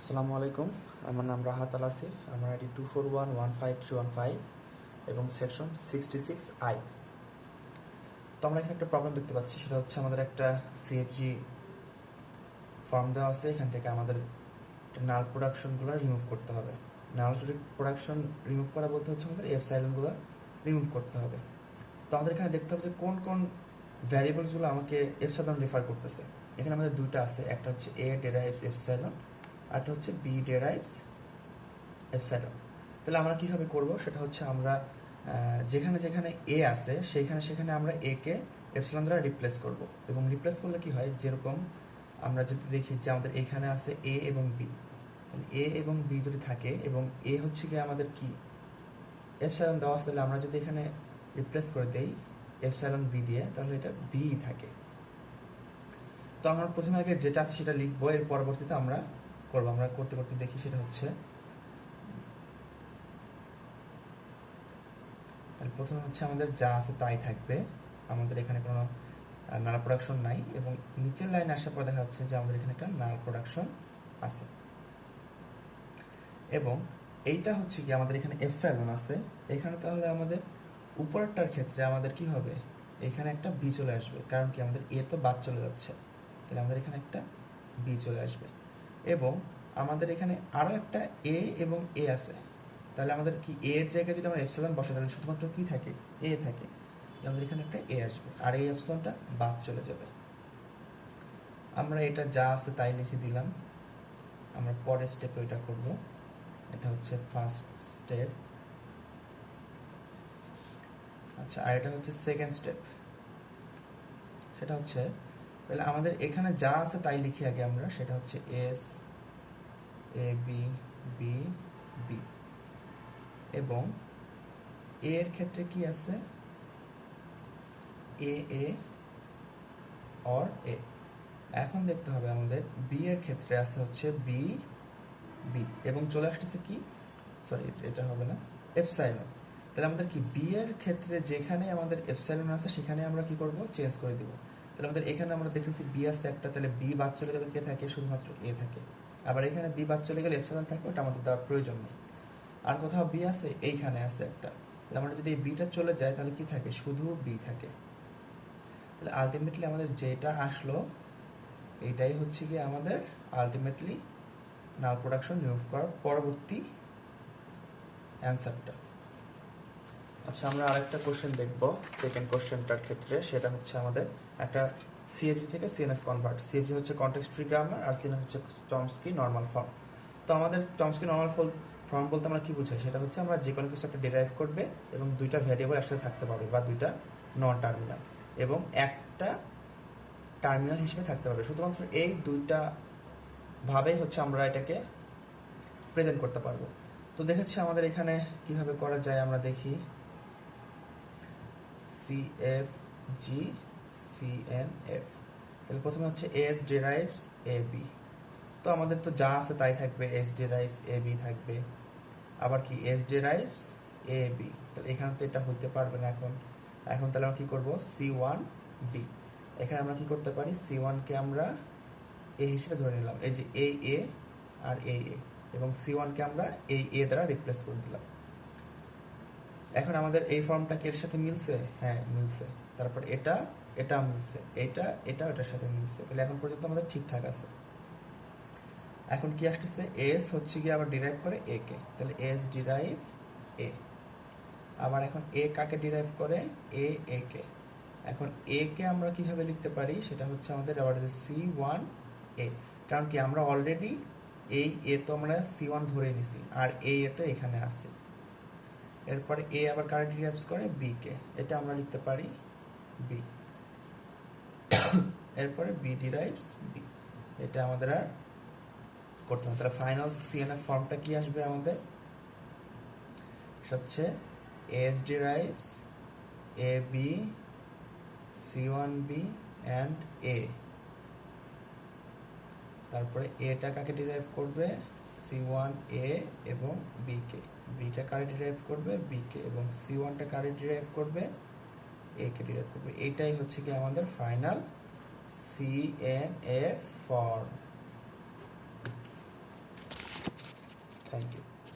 আসসালামু আলাইকুম। আমার নাম রাহাত আল আসিফ। আমার আইডি 24115 এবং সেকশন 66I। তো আমরা এখানে একটা প্রবলেম দেখতে পাচ্ছি, সেটা হচ্ছে আমাদের একটা সিএফজি ফর্ম দেওয়া আছে। এখান থেকে আমাদের নাল প্রোডাকশনগুলো রিমুভ করতে হবে। নাল প্রোডাকশন রিমুভ করা বলতে হচ্ছে আমাদের এপসাইলনগুলো রিমুভ করতে হবে। তো আমাদের এখানে দেখতে হবে যে কোন কোন ভ্যারিয়েবলসগুলো আমাকে এপসাইলন রেফার করতেছে। এখানে আমাদের দুইটা আছে, একটা হচ্ছে এ ডেরাইভস এপসাইলন, আরটা হচ্ছে বি ডেরাইভস এপসাইলন। তাহলে আমরা কীভাবে করব, সেটা হচ্ছে আমরা যেখানে যেখানে এ আছে সেখানে আমরা এ কে এপসাইলন দ্বারা রিপ্লেস করব। এবং রিপ্লেস করলে কি হয়, যেরকম আমরা যদি দেখি যে আমাদের এখানে আছে এ এবং বি, তাহলে এ এবং বি যদি থাকে এবং এ হচ্ছে গিয়ে আমাদের কি এপসাইলন দেওয়া আছে, তাহলে আমরা যদি এখানে রিপ্লেস করে দেই এপসাইলন বি দিয়ে, তাহলে এটা বি থাকে। তো আমরা প্রথমে আগে যেটা আছে সেটা লিখবো, এর পরবর্তীতে আমরা করবো। আমরা করতে করতে দেখি, সেটা হচ্ছে তাহলে প্রথমে হচ্ছে আমাদের যা আছে তাই থাকবে, আমাদের এখানে কোনো নাল প্রোডাকশন নাই। এবং নিচের লাইনে আসার পর দেখা যাচ্ছে যে আমাদের এখানে একটা নাল প্রোডাকশন আছে। এবং এইটা হচ্ছে কি আমাদের এখানে এপসাইলন আছে এখানে, তাহলে আমাদের উপরেরটার ক্ষেত্রে আমাদের কি হবে, এখানে একটা বি চলে আসবে, কারণ কি আমাদের এ তো বাদ চলে যাচ্ছে, তাহলে আমাদের এখানে একটা বি চলে আসবে। এবং আমাদের এখানে আরও একটা এ এবং এ আছে, তাহলে আমাদের কি এর জায়গায় যদি আমরা এপসাইলন বসাই, তাহলে শুধুমাত্র কি থাকে, এ থাকে। আমাদের এখানে একটা এ আসবে, আর এই এপসাইলনটা বাদ চলে যাবে। আমরা এটা যা আছে তাই লিখে দিলাম। আমরা পরের স্টেপে এটা করব। এটা হচ্ছে ফার্স্ট স্টেপ। আচ্ছা, আর এটা হচ্ছে সেকেন্ড স্টেপ। সেটা হচ্ছে তাহলে আমাদের এখানে যা আছে তাই লিখি আগে আমরা, সেটা হচ্ছে S A B B B. এবং এর ক্ষেত্রে কি আছে, এ এ অর এ। এখন দেখতে হবে আমাদের বি এর ক্ষেত্রে আছে হচ্ছে বি বি, এবং চলে আসতেছে কি, সরি এটা হবে না, এপসাইলন। তাহলে আমাদের কি বি এর ক্ষেত্রে যেখানে আমাদের এপসাইলন আছে সেখানে আমরা কি করব, চেঞ্জ করে দিব। তাহলে আমাদের এখানে আমরা দেখতেছি বি আছে একটা, তাহলে বি বাদ চলে গেলে কে থাকে, শুধুমাত্র এ থাকে। আবার এখানে বি বাদ চলে গেলে এপসাইলন থাকে, ওটা আমাদের দেওয়ার প্রয়োজন নেই। আর কোথাও বি আছে, এইখানে আছে একটা, তাহলে আমরা যদি এই বিটা চলে যায় তাহলে কি থাকে, শুধু বি থাকে। তাহলে আলটিমেটলি আমাদের যেটা আসলো এইটাই হচ্ছে কি আমাদের আলটিমেটলি নাল প্রোডাকশন রিমুভ করার পরবর্তী অ্যান্সারটা। আচ্ছা, আমরা আরেকটা কোশ্চেন দেখব সেকেন্ড কোশ্চেনটার ক্ষেত্রে। সেটা হচ্ছে আমাদের একটা সিএফজি থেকে সিএনএফ কনভার্ট। সিএফজি হচ্ছে কন্টেক্সট ফ্রি গ্রামার, আর সিএনএফ হচ্ছে চমস্কি নর্মাল ফর্ম। তো আমাদের চমস্কি নর্মাল ফর্ম বলতে আমরা কি বুঝাই, সেটা হচ্ছে আমরা যে কোনো কিছু একটা ডিরাইভ করবে এবং দুইটা ভ্যারিয়েবল একসাথে থাকতে পারবে, বা দুইটা নন টার্মিনাল এবং একটা টার্মিনাল হিসেবে থাকতে পারবে। শুধুমাত্র এই দুইটা ভাবেই হচ্ছে আমরা এটাকে প্রেজেন্ট করতে পারবো। তো দেখেছি আমাদের এখানে কিভাবে করা যায়, আমরা দেখি সিএফজি সিএনএফ। তাহলে প্রথমে হচ্ছে এস ডেরাইভস এ বি। তো আমাদের তো যা আছে তাই থাকবে, এস ডেরাইভস এ বি থাকবে। আবার কি এস ডেরাইভস এ বি, তাহলে এখানে তো এটা হতে পারবে না। এখন তাহলে আমরা কি করব, সি ওয়ান বি। এখানে আমরা কি করতে পারি, সি ওয়ানকে আমরা এ হিসেবে ধরে নিলাম, এই যে এ এ আর এ এ, এবং সি ওয়ানকে আমরা এই এ দ্বারা রিপ্লেস করে দিলাম। এখন আমাদের এই ফর্মটা এর সাথে মিলছে, হ্যাঁ মিলছে। তারপর এটা এটা মিলছে, এটা এটা এটার সাথে মিলছে, তাহলে এখন পর্যন্ত আমাদের ঠিকঠাক আছে। এখন কি আসতেছে, এস হচ্ছে গিয়ে আবার ডিরাইভ করে এ কে, তাহলে এস ডিরাইভ এ। আবার এখন এ কাকে ডিরাইভ করে, এ এ কে। এখন এ কে আমরা কিভাবে লিখতে পারি, সেটা হচ্ছে আমাদের আবার সি ওয়ান এ, কারণ কি আমরা অলরেডি এই এ তো আমরা সি ওয়ান ধরে নিছি, আর এ তো এখানে আছে। এরপরে এ আবার কারে ডিরাইভস করে, বি কে, এটা আমরা লিখতে পারি বি। এরপরে বি ডিরাইভস বি, এটা আমাদের আর করতে হবে। তাহলে ফাইনাল সিএনএফ ফর্মটা কি আসবে আমাদের, হচ্ছে S derives A B C one B and A. তারপরে এটা কাকে ডিরাইভ করবে, সি ওয়ান এ এবং বি কে। বিটা কারে ডিরাইভ করবে, বি কে, এবং সি ওয়ানটা কারে ডিরাইভ করবে, এ কে ডিরাইভ করবে। এটাই হচ্ছে কি আমাদের final CNF form. Thank you.